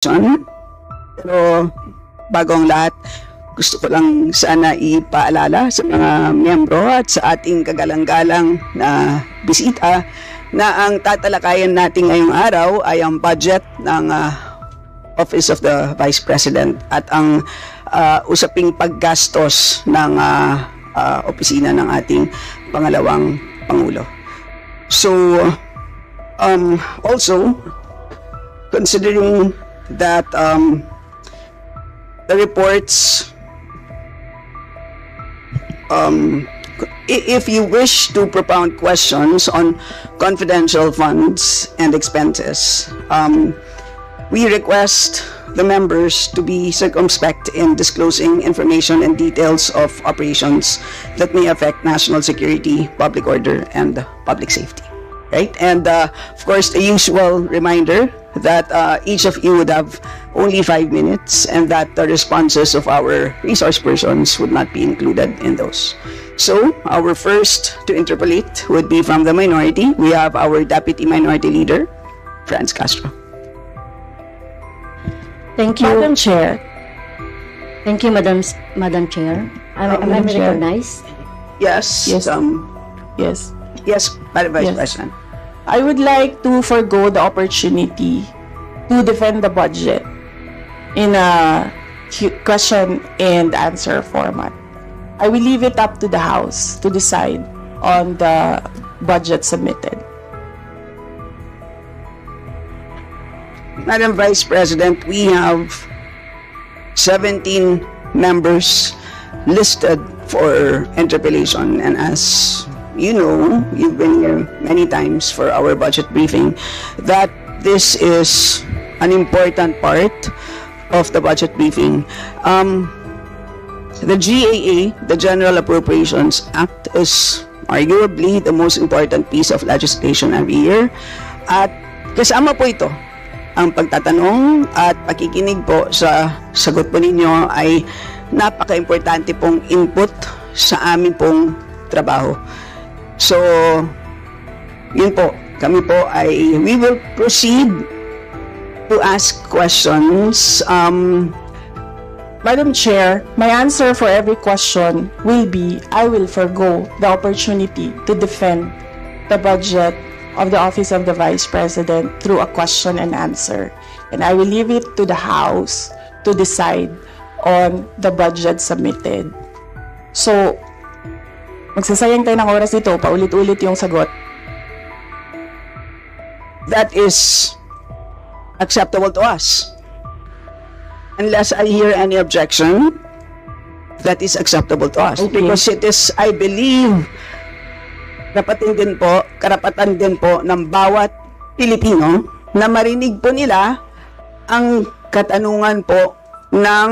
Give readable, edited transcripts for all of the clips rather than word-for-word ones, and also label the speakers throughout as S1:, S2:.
S1: Pero bago ang lahat, gusto ko lang sana ipaalala sa mga miyembro at sa ating kagalang-galang na bisita na ang tatalakayan natin ngayong araw ay ang budget ng Office of the Vice President at ang usaping paggastos ng opisina ng ating pangalawang Pangulo. So, also, considering that the reports, if you wish to propound questions on confidential funds and expenses, we request the members to be circumspect in disclosing information and details of operations that may affect national security, public order, and public safety. Right? And of course, the usual reminder that each of you would have only 5 minutes and that the responses of our resource persons would not be included in those. So, our first to interpolate would be from the minority. We have our Deputy Minority Leader, Franz Castro.
S2: Thank you,
S3: Madam Chair.
S2: Thank you, Madam Chair. Am I recognized?
S1: Yes.
S3: Yes.
S1: Yes. Yes, Madam Vice
S3: Yes.
S1: President.
S3: I would like to forgo the opportunity to defend the budget in a question and answer format. I will leave it up to the House to decide on the budget submitted.
S1: Madam Vice President, we have 17 members listed for interpellation, and as you know, you've been here many times for our budget briefing, that this is an important part of the budget briefing. The GAA, the General Appropriations Act, is arguably the most important piece of legislation every year. At kasama po ito, ang pagtatanong at pakikinig po sa sagot po ninyo ay napaka-importante pong input sa aming pong trabaho. So, yun po, kami po ay, we will proceed to ask questions.
S3: Madam Chair, my answer for every question will be I will forgo the opportunity to defend the budget of the Office of the Vice President through a question and answer. And I will leave it to the House to decide on the budget submitted. So, magsasayang tayo ng oras dito, paulit-ulit yung sagot.
S1: That is acceptable to us. Unless I hear any objection, that is acceptable to us.
S3: Okay.
S1: Because it is, I believe, karapatan din po ng bawat Pilipino na marinig po nila ang katanungan po ng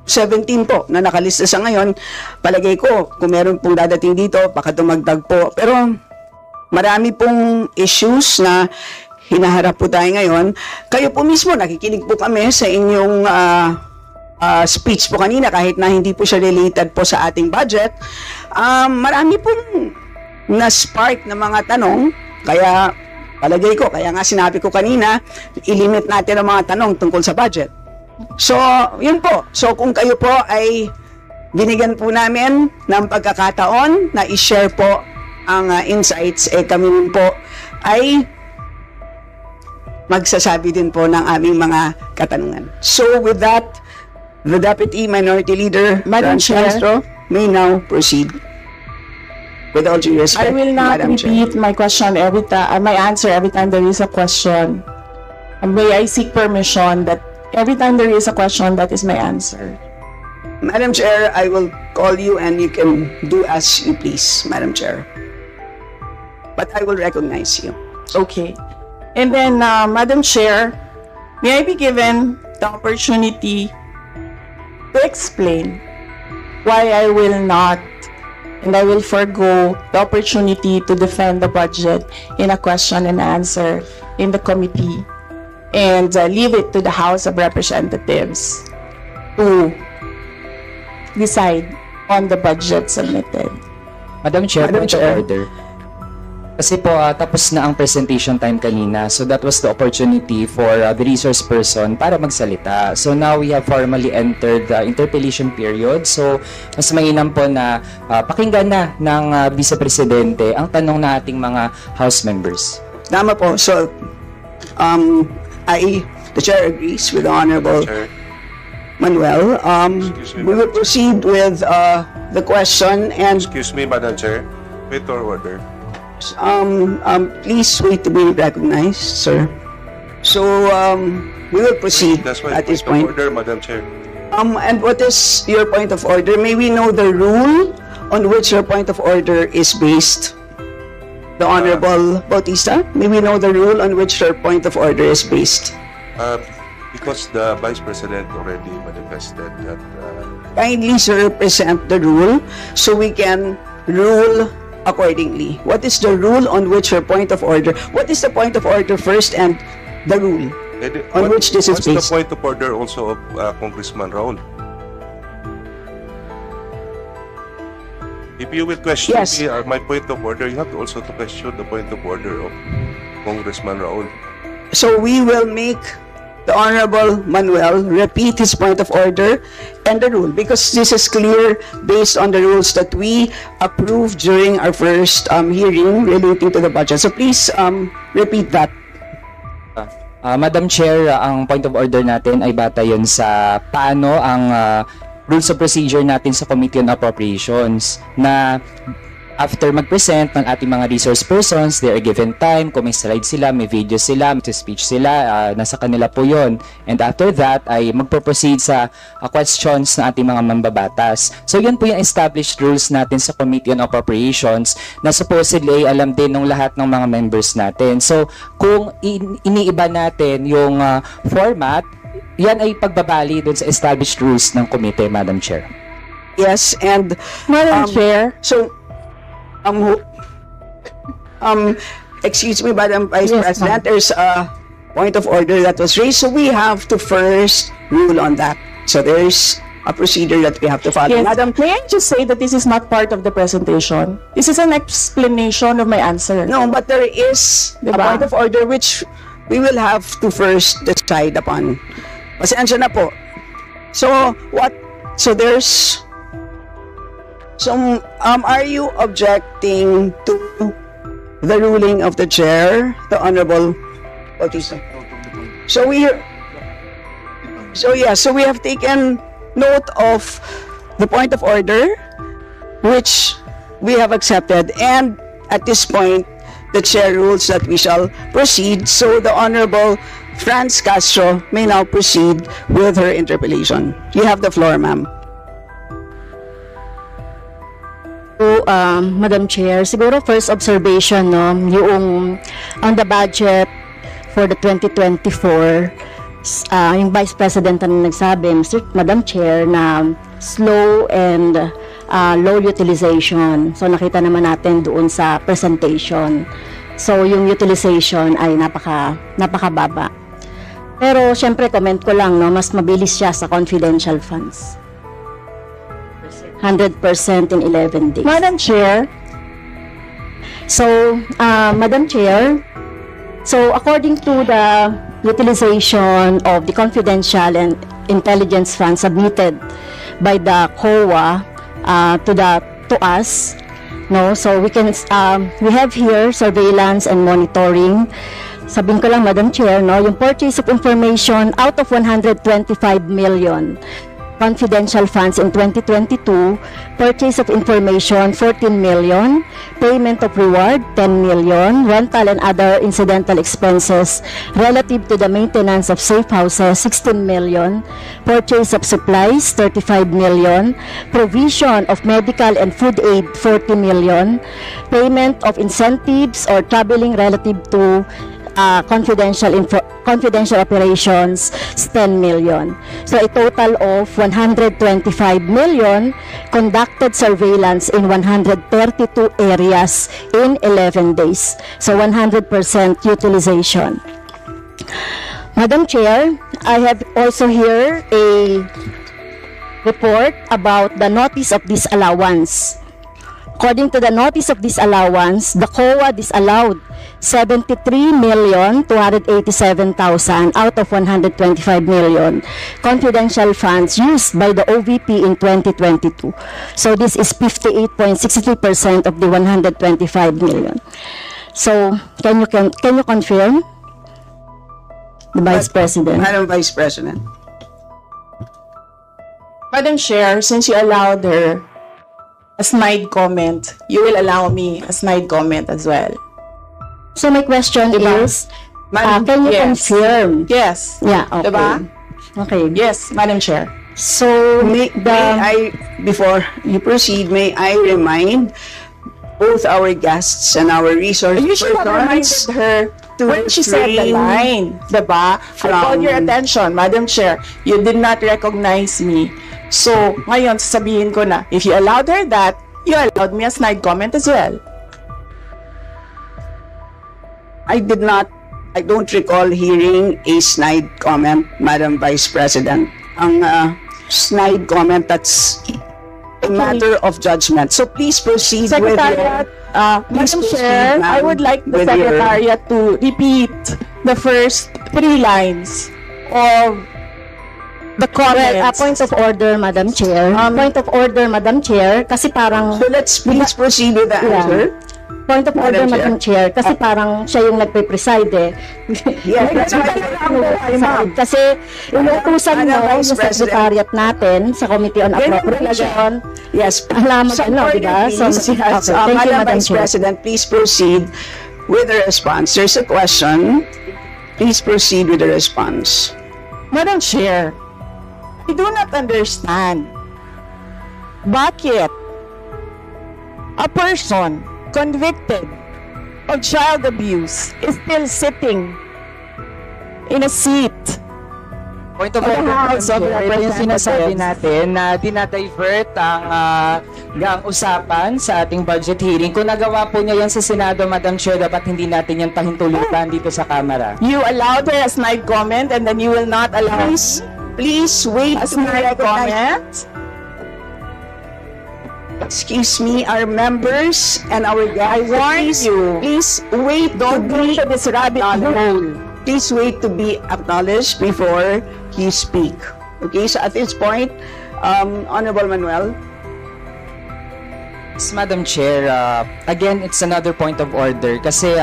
S1: 17 po na nakalista sa ngayon. Palagay ko, kung meron pong dadating dito, baka dumagdag po. Pero marami pong issues na hinaharap po tayo ngayon. Kayo po mismo, nakikinig po kami sa inyong speech po kanina, kahit na hindi po siya related po sa ating budget. Marami pong na-spark na mga tanong, kaya palagay ko, kaya nga sinabi ko kanina, ilimit natin ang mga tanong tungkol sa budget. So, yun po. So, kung kayo po ay binigyan po namin ng pagkakataon na i-share po ang insights, kami po ay magsasabi din po ng aming mga katanungan. So, with that, the Deputy Minority Leader,
S3: Madam
S1: Franz
S3: Chair,
S1: Castro, may now proceed. With all due respect,
S3: I will not
S1: Madam
S3: repeat
S1: Chair.
S3: my question every time, my answer every time there is a question. And may I seek permission that every time there is a question, that is my answer.
S1: Madam Chair, I will call you and you can do as you please, Madam Chair. But I will recognize you.
S3: Okay. And then, Madam Chair, may I be given the opportunity to explain why I will not and I will forgo the opportunity to defend the budget in a question and answer in the committee and leave it to the House of Representatives to decide on the budget submitted.
S4: Madam Chair,
S1: Madam
S4: point of
S1: Chair.
S4: order. Kasi po, tapos na ang presentation time kanina. So that was the opportunity for the resource person para magsalita. So now we have formally entered the interpellation period. So mas mainam po na pakinggan na ng Vice Presidente ang tanong na ating mga House members.
S1: Tama po. So, the Chair agrees with the Honorable
S5: Chair.
S1: Manuel.
S5: Excuse me,
S1: We will proceed with the question, and
S5: Excuse me, Madam Chair. Wait or order.
S1: please wait to be recognized, sir. So, we will proceed
S5: That's my
S1: at this
S5: point
S1: point.
S5: of order, Madam Chair.
S1: And what is your point of order? May we know the rule on which your point of order is based? The Honorable Bautista, may we know the rule on which your point of order is based?
S5: Because the Vice President already manifested that
S1: Kindly, sir, present the rule so we can rule accordingly. What is the rule on which your point of order? What is the point of order first and the rule on which this is
S5: what's the
S1: based?
S5: point of order also of Congressman Raul? If you will question
S1: Yes.
S5: me, my point of order, you have to also to question the point of order of Congressman Raul.
S1: So we will make the Honorable Manuel repeat his point of order and the rule, because this is clear based on the rules that we approved during our first hearing relating to the budget. So please repeat that.
S4: Madam Chair, ang point of order natin ay bata yun sa paano ang rules of procedure natin sa Committee on Appropriations na after mag-present ng ating mga resource persons, they are given time, kung may slide sila, may video sila, may speech sila, nasa kanila po yun. And after that, ay magpo-proceed sa questions ng ating mga mambabatas. So yun po yung established rules natin sa Committee on Appropriations na supposedly ay alam din ng lahat ng mga members natin. So kung iniiba natin yung format, yan ay pagbabali dun sa established rules ng committee, Madam Chair.
S1: Yes, and
S3: Madam Chair,
S1: so excuse me, Madam Vice
S3: Yes,
S1: President, there's a point of order that was raised, so we have to first rule on that. So there's a procedure that we have to follow.
S3: yes.
S1: Madam,
S3: May I just say that this is not part of the presentation? This is an explanation of my answer.
S1: no, but there is a
S3: Diba?
S1: point of order which we will have to first decide upon. Pasensya na po. So, what? So there's... So, are you objecting to the ruling of the chair, the Honorable Bautista? So we have taken note of the point of order, which we have accepted, and at this point, the chair rules that we shall proceed. So the Honorable Franz Castro may now proceed with her interpellation. You have the floor, ma'am.
S2: So, Madam Chair, siguro first observation, no, yung on the budget for the 2024, yung Vice President na nagsabi, Madam Chair, na slow and low utilization. So, nakita naman natin doon sa presentation. So, yung utilization ay napakababa. Pero, syempre, comment ko lang, no, mas mabilis siya sa confidential funds. 100% in 11 days.
S3: Madam Chair,
S2: So, Madam Chair, so according to the utilization of the confidential and intelligence funds submitted by the COA to us, no, so we have here surveillance and monitoring. Sabihin ko lang, Madam Chair, no, yung purchase of information out of 125 million confidential funds in 2022, purchase of information 14 million, payment of reward 10 million, rental and other incidental expenses relative to the maintenance of safe houses 16 million, purchase of supplies 35 million, provision of medical and food aid 40 million, payment of incentives or traveling relative to confidential operations 10 million. So a total of 125 million conducted surveillance in 132 areas in 11 days. So 100% utilization. Madam Chair, I have also here a report about the notice of disallowance. According to the notice of disallowance, the COA disallowed 73,287,000 out of 125 million confidential funds used by the OVP in 2022. So this is 58.63% of the 125 million. So can you confirm, the Vice President?
S1: Madam Vice President.
S3: Madam Chair, since you allowed her a snide comment, you will allow me a snide comment as well.
S2: So my question
S3: Diba?
S2: is,
S1: Madam,
S2: can you
S3: yes.
S2: confirm?
S3: Yes.
S2: Yeah, okay.
S3: Diba?
S2: Okay.
S3: Yes, Madam Chair.
S2: So
S1: May I, before you proceed, may I remind both our guests and our resource
S3: You should have reminded
S1: persons
S3: her when she said the
S1: refrain
S3: line, diba? I called your attention, Madam Chair. You did not recognize me. So, ngayon, sasabihin ko na, if you allowed her that, you allowed me a snide comment as well.
S1: I don't recall hearing a snide comment, Madam Vice President. Ang snide comment, that's a matter of judgment. So please proceed with
S3: Secretariat,
S1: Please
S3: Madam
S1: proceed,
S3: Chair,
S1: ma'am,
S3: I would like the
S1: with your-
S3: Secretariat to repeat the first 3 lines of the comments.
S2: well, a point of order, Madam Chair. Point of order, Madam Chair, kasi parang
S1: So let's please proceed with the answer.
S2: point of order,
S1: Madam
S2: Madam Chair, kasi parang siya yung nagpe-preside eh.
S1: Yeah, that's right.
S2: Kasi inuutusan
S1: Madam
S2: mo yung
S1: Vice President.
S2: secretariat natin sa Committee on Appropriation.
S1: Yes.
S2: Alam mo,
S1: Some
S2: ano,
S1: order,
S2: di ba? So,
S1: please.
S2: okay,
S1: Yes,
S2: thank you,
S1: Madam
S2: Madam
S1: Vice
S2: Chair.
S1: President, please proceed with the response. There's a question. Please proceed with the response.
S3: Madam Chair, I do not understand bakit a person convicted of child abuse is still sitting in a seat.
S4: Point of
S3: Of the
S4: order,
S3: House of
S4: Madam Chair, ito yung sinasabi
S3: Representatives.
S4: natin na dinadivert ang usapan sa ating budget hearing. Kung nagawa po niya yan sa Senado, Madam Chair, dapat hindi natin yan pahintulutan dito sa Kamara.
S3: You allowed her a snide comment and then you will not allow
S1: Please wait
S3: a
S1: to be
S3: snide
S1: recognized.
S3: comment?
S1: Excuse me, our members and our guests.
S3: I warn you.
S1: Please wait
S3: Don't
S1: to
S3: go
S1: be
S3: to this rabbit hole.
S1: Please wait to be acknowledged before you speak. Okay, so at this point, Honorable Manuel.
S4: Yes, Madam Chair, again, it's another point of order kasi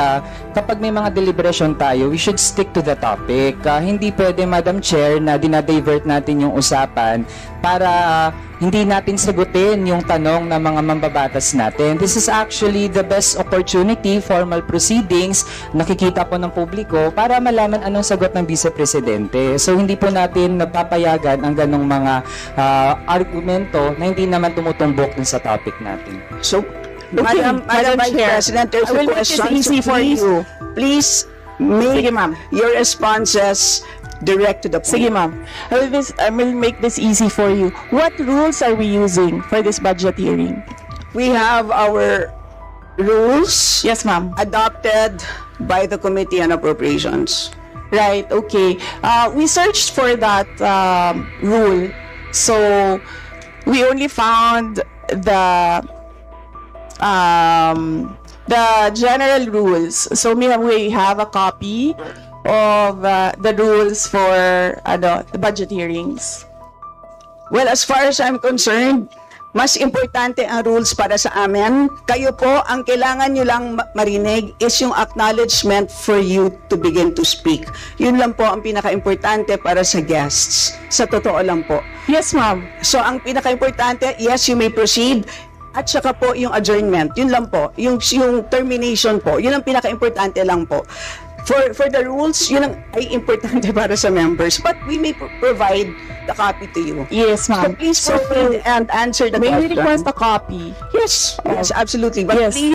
S4: kapag may mga deliberation tayo, we should stick to the topic. Hindi pwede, Madam Chair, na dinadivert natin yung usapan para hindi natin sagutin yung tanong ng mga mambabatas natin. This is actually the best opportunity, formal proceedings, nakikita po ng publiko para malaman anong sagot ng Vice Presidente. So hindi po natin napapayagan ang ganong mga argumento na hindi naman tumutumbok dun sa topic natin.
S1: So, Madam Vice
S3: Chair,
S1: President, there's
S3: I
S1: a
S3: will make this
S1: question.
S3: easy
S1: So
S3: for you.
S1: Please make
S3: Sige, ma'am.
S1: your responses direct to the point.
S3: Sige, ma'am. I will make this easy for you. What rules are we using for this budget hearing?
S1: We have our rules
S3: Yes, ma'am.
S1: adopted by the Committee on Appropriations.
S3: Right, okay. We searched for that rule. So, we only found the general rules. So, we have a copy of the rules for the budget hearings.
S1: Well, as far as I'm concerned, mas importante ang rules para sa amin. Kayo po, ang kailangan nyo lang marinig is yung acknowledgement for you to begin to speak. Yun lang po ang pinaka-importante para sa guests. Sa totoo lang po.
S3: Yes, ma'am.
S1: So, ang pinaka-importante, yes, you may proceed. At saka po yung adjournment. Yun lang po. Yung termination po. Yun ang pinaka-importante lang po. For the rules, yun ang ay importante para sa members. But we may provide the copy to you.
S3: Yes,
S1: So
S3: ma'am.
S1: please proceed and answer the
S3: May we
S1: question.
S3: request a copy?
S1: Yes, absolutely. But
S3: Yes.
S1: please